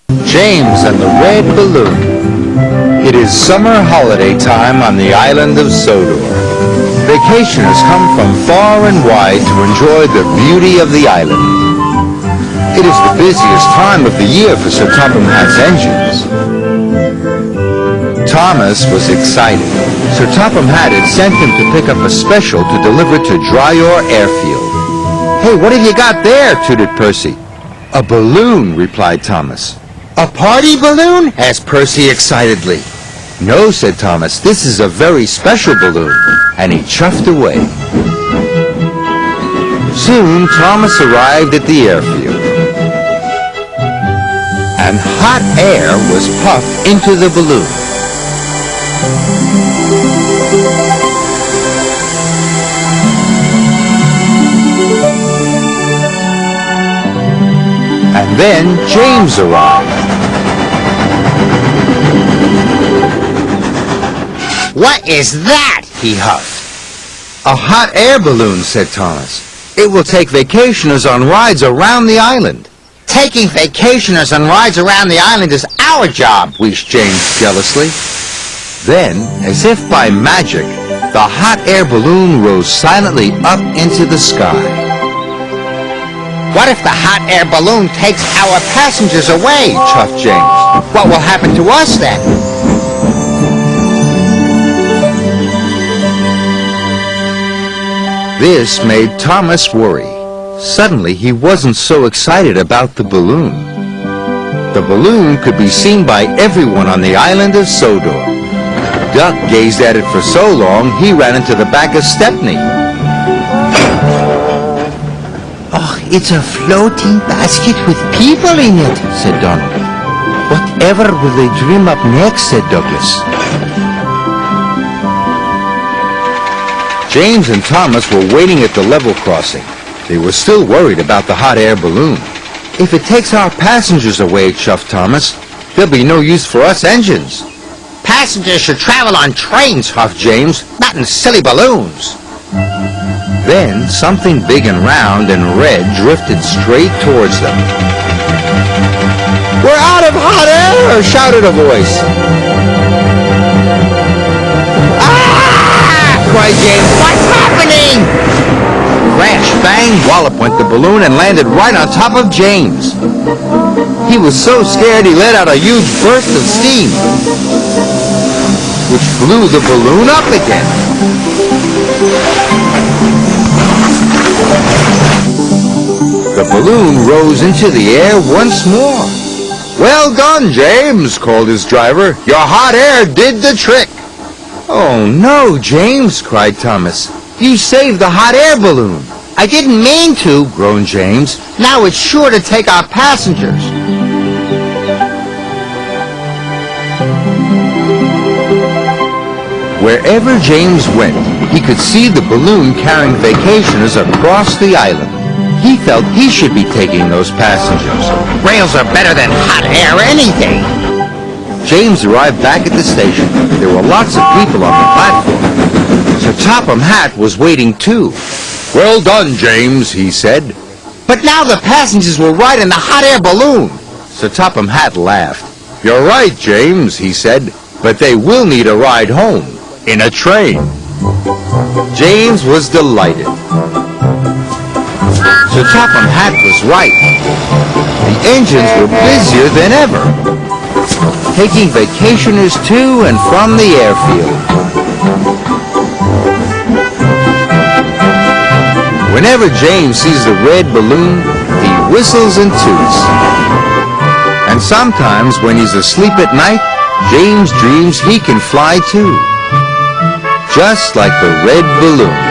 James and the Red Balloon. It is summer holiday time on the island of Sodor. Vacationers come from far and wide to enjoy the beauty of the island. It is the busiest time of the year for Sir Topham Hatt's engines. Thomas was excited. Sir Topham Hatt had sent him to pick up a special to deliver to Dryor Airfield. "Hey, what have you got there?" tooted Percy. "A balloon," replied Thomas. "A party balloon?" asked Percy excitedly. "No," said Thomas, "this is a very special balloon," and he chuffed away. Soon Thomas arrived at the airfield, and hot air was puffed into the balloon. And then James arrived. "What is that?" he huffed. "A hot air balloon," said Thomas. "It will take vacationers on rides around the island." "Taking vacationers on rides around the island is our job," wheezed James jealously. Then, as if by magic, the hot air balloon rose silently up into the sky. "What if the hot air balloon takes our passengers away?" chuffed James. "What will happen to us then?" This made Thomas worry. Suddenly, he wasn't so excited about the balloon. The balloon could be seen by everyone on the island of Sodor. Duck gazed at it for so long, he ran into the back of Stepney. "Oh, it's a floating basket with people in it," said Donald. "Whatever will they dream up next?" said Douglas. James and Thomas were waiting at the level crossing. They were still worried about the hot air balloon. "If it takes our passengers away," chuffed Thomas, "there'll be no use for us engines." "Passengers should travel on trains," huffed James, "not in silly balloons." Then something big and round and red drifted straight towards them. "We're out of hot air!" shouted a voice. "Ah!" cried James. "What's happening?" Crash, bang, wallop went the balloon and landed right on top of James. He was so scared he let out a huge burst of steam, which blew the balloon up again. The balloon rose into the air once more. "Well done, James," called his driver. "Your hot air did the trick." "Oh, no, James," cried Thomas. "You saved the hot air balloon." "I didn't mean to," groaned James. "Now it's sure to take our passengers." Wherever James went, he could see the balloon carrying vacationers across the island. He felt he should be taking those passengers. "Rails are better than hot air any day." James arrived back at the station. There were lots of people on the platform. Sir Topham Hatt was waiting too. "Well done, James," he said. "But now the passengers will ride in the hot air balloon." Sir Topham Hatt laughed. "You're right, James," he said, "but they will need a ride home in a train." James was delighted. Sir Topham Hatt was right. The engines were busier than ever, taking vacationers to and from the airfield. Whenever James sees the red balloon, he whistles and toots. And sometimes when he's asleep at night, James dreams he can fly too, just like the red balloon.